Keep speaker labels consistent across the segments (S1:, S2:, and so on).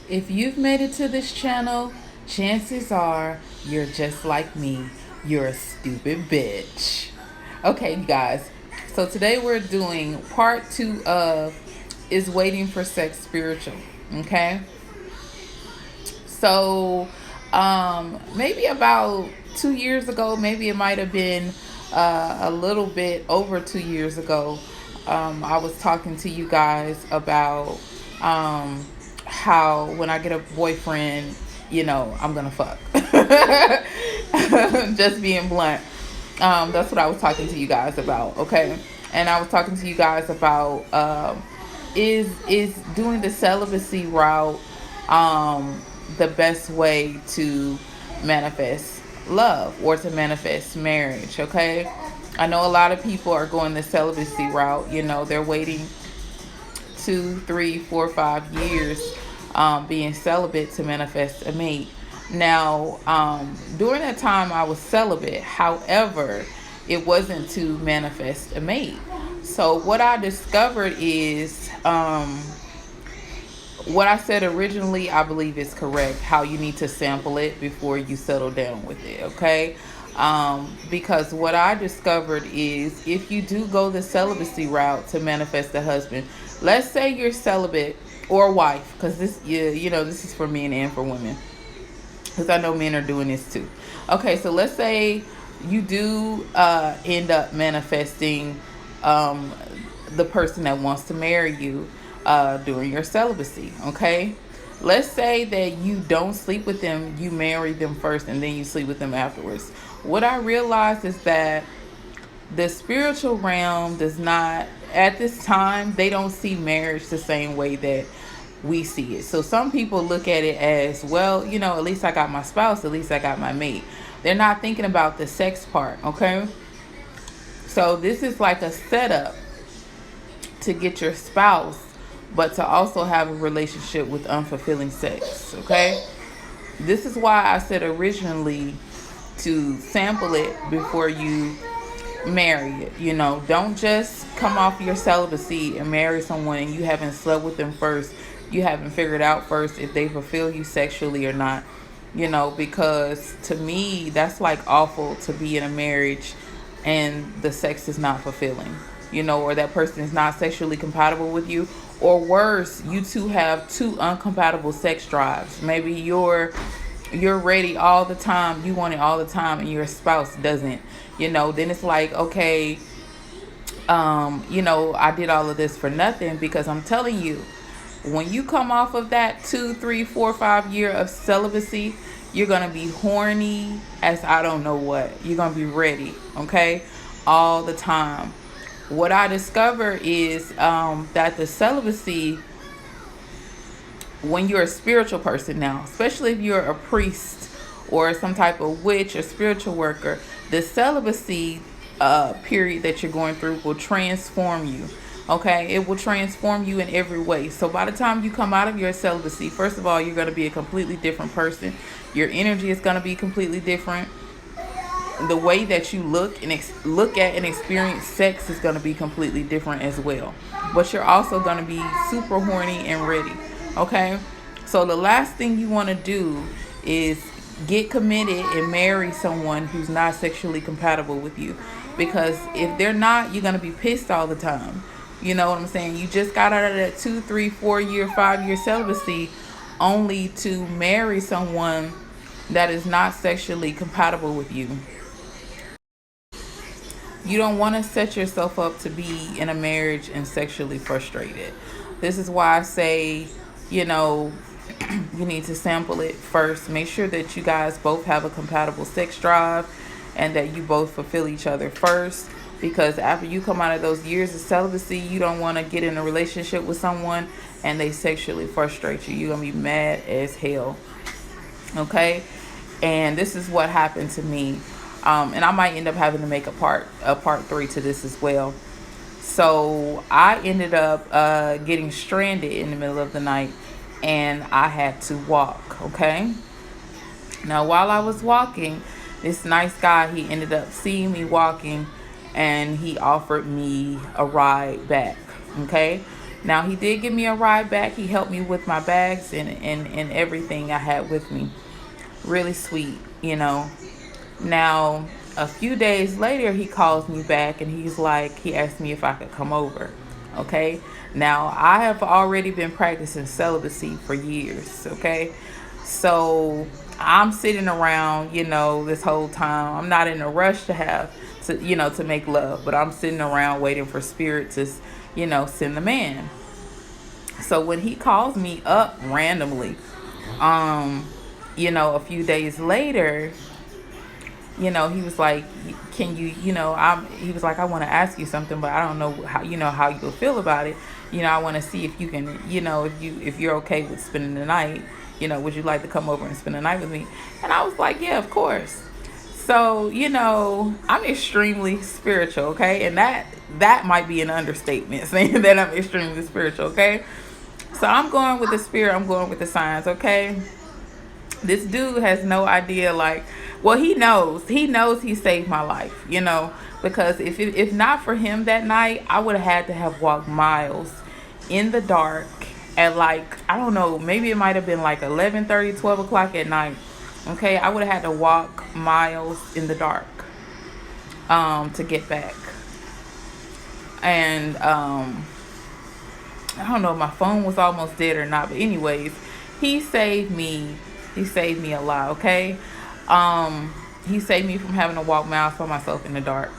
S1: If you've made it to this channel, chances are you're just like me. You're a stupid bitch. Okay, you guys. So today we're doing part 2 of Is Waiting for Sex Spiritual? Okay. So maybe about 2 years ago, maybe it might have been a little bit over 2 years ago, I was talking to you guys about um, how when I get a boyfriend, I'm gonna fuck. Just being blunt. That's what I was talking to you guys about. Okay, and I was talking to you guys about is doing the celibacy route the best way to manifest love or to manifest marriage. Okay, I know a lot of people are going the celibacy route. They're waiting 2, 3, 4, 5 years being celibate to manifest a mate. Now, during that time, I was celibate. However, it wasn't to manifest a mate. So, what I discovered is what I said originally, I believe is correct. How you need to sample it before you settle down with it, okay? Because what I discovered is if you do go the celibacy route to manifest a husband, let's say you're celibate or wife, because this is for men and for women, because I know men are doing this too. Okay, so let's say you do end up manifesting um, the person that wants to marry you during your celibacy. Okay, let's say that you don't sleep with them, you marry them first, and then you sleep with them afterwards. What I realized is that the spiritual realm does not, at this time, they don't see marriage the same way that we see it. So some people look at it as, well, at least I got my spouse, at least I got my mate. They're not thinking about the sex part. Okay, so this is like a setup to get your spouse, but to also have a relationship with unfulfilling sex. Okay, this is why I said originally to sample it before you marry it. Don't just come off your celibacy and marry someone and you haven't slept with them first. You haven't figured out first if they fulfill you sexually or not. Because to me, that's like awful to be in a marriage and the sex is not fulfilling, or that person is not sexually compatible with you. Or worse, you two have two uncompatible sex drives. Maybe you're ready all the time, you want it all the time, and your spouse doesn't. Then it's like, okay, I did all of this for nothing, because I'm telling you, when you come off of that 2, 3, 4, 5 year of celibacy, you're gonna be horny as I don't know what. You're gonna be ready, okay, all the time. What I discover is that the celibacy, when you're a spiritual person now, especially if you're a priest or some type of witch or spiritual worker, the celibacy period that you're going through will transform you. Okay, it will transform you in every way. So by the time you come out of your celibacy, first of all, you're going to be a completely different person. Your energy is going to be completely different. The way that you look and look at and experience sex is going to be completely different as well. But you're also going to be super horny and ready. Okay, so the last thing you want to do is get committed and marry someone who's not sexually compatible with you, because if they're not, you're going to be pissed all the time. You know what I'm saying? You just got out of that 2, 3, 4 year, 5 year celibacy only to marry someone that is not sexually compatible with you. You don't want to set yourself up to be in a marriage and sexually frustrated. This is why I say, you know, you need to sample it first. Make sure that you guys both have a compatible sex drive and that you both fulfill each other first. Because after you come out of those years of celibacy, you don't want to get in a relationship with someone and they sexually frustrate you. You're going to be mad as hell. Okay? And this is what happened to me. And I might end up having to make a part 3 to this as well. So I ended up getting stranded in the middle of the night and I had to walk. Okay? Now, while I was walking, this nice guy, he ended up seeing me walking and he offered me a ride back. Okay? Now he did give me a ride back. He helped me with my bags and everything I had with me. Really sweet, you know. Now, a few days later, he calls me back and he asked me if I could come over. Okay. Now, I have already been practicing celibacy for years. Okay. So I'm sitting around, this whole time. I'm not in a rush to make love, but I'm sitting around waiting for spirit to, send the man. So when he calls me up randomly, um, a few days later, he was like, can you, he was like, I want to ask you something, but I don't know how you'll feel about it. I want to see if you can, if you're okay with spending the night, would you like to come over and spend the night with me? And I was like, yeah, of course. So, I'm extremely spiritual, okay? And that might be an understatement, saying that I'm extremely spiritual, okay? So I'm going with the spirit, I'm going with the signs, okay? This dude has no idea, like, well, he saved my life, because if not for him that night, I would have had to have walked miles in the dark at, like, I don't know, maybe it might have been like 11:30, 12 o'clock at night. Okay, I would have had to walk miles in the dark to get back. And I don't know if my phone was almost dead or not, but anyways, he saved me. He saved me a lot, okay? He saved me from having to walk miles by myself in the dark.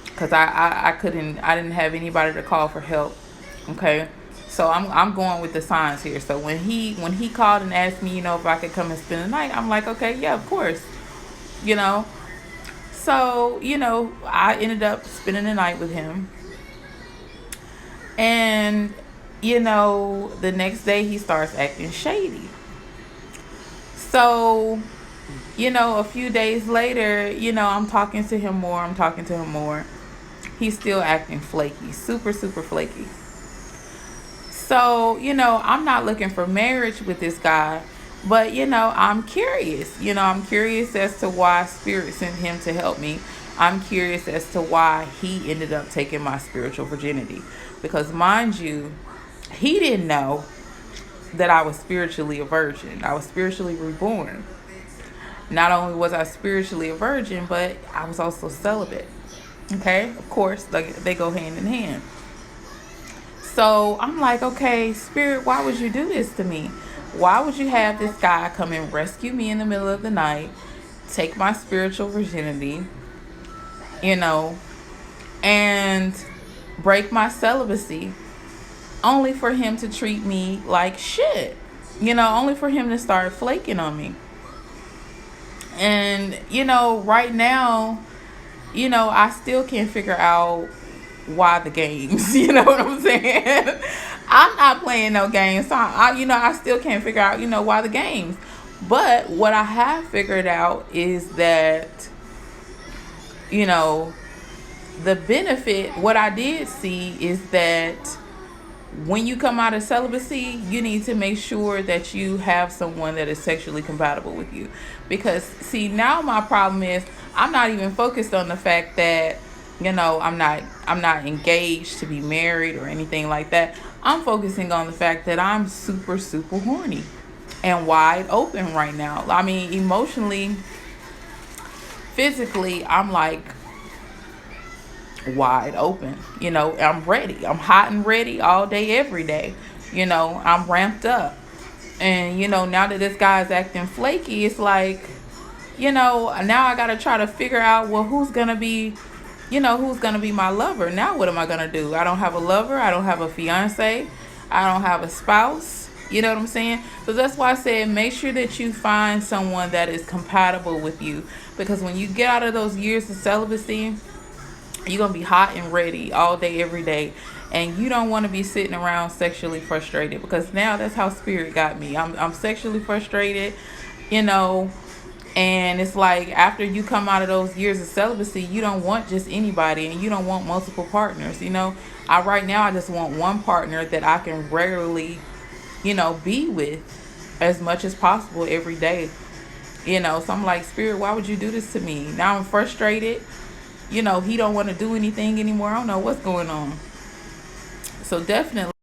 S1: Because I didn't have anybody to call for help, okay? So I'm going with the signs here. So when he called and asked me, if I could come and spend the night, I'm like, okay, yeah, of course, So, I ended up spending the night with him. And, the next day he starts acting shady. So, a few days later, I'm talking to him more. He's still acting flaky, super, super flaky. So, I'm not looking for marriage with this guy, but, I'm curious. I'm curious as to why Spirit sent him to help me. I'm curious as to why he ended up taking my spiritual virginity. Because, mind you, he didn't know that I was spiritually a virgin. I was spiritually reborn. Not only was I spiritually a virgin, but I was also celibate. Okay? Of course, they go hand in hand. So I'm like, okay, Spirit, why would you do this to me? Why would you have this guy come and rescue me in the middle of the night, take my spiritual virginity, and break my celibacy, only for him to treat me like shit? Only for him to start flaking on me. And, right now, I still can't figure out why the games. You know what I'm saying? I'm not playing no games. So I still can't figure out, why the games. But what I have figured out is that, the benefit, what I did see is that when you come out of celibacy, you need to make sure that you have someone that is sexually compatible with you. Because, see, now my problem is I'm not even focused on the fact that, I'm not engaged to be married or anything like that. I'm focusing on the fact that I'm super, super horny and wide open right now. I mean, emotionally, physically, I'm like wide open. I'm ready. I'm hot and ready all day, every day. I'm ramped up. And, now that this guy's acting flaky, it's like, now I got to try to figure out, well, who's going to be my lover? Now what am I going to do? I don't have a lover. I don't have a fiance. I don't have a spouse. You know what I'm saying? So that's why I said make sure that you find someone that is compatible with you. Because when you get out of those years of celibacy, you're going to be hot and ready all day, every day. And you don't want to be sitting around sexually frustrated. Because now that's how Spirit got me. I'm sexually frustrated, And it's like after you come out of those years of celibacy, you don't want just anybody. And you don't want multiple partners, Right now I just want one partner that I can regularly, be with as much as possible every day. So I'm like, Spirit, why would you do this to me? Now I'm frustrated. He don't want to do anything anymore. I don't know what's going on. So definitely.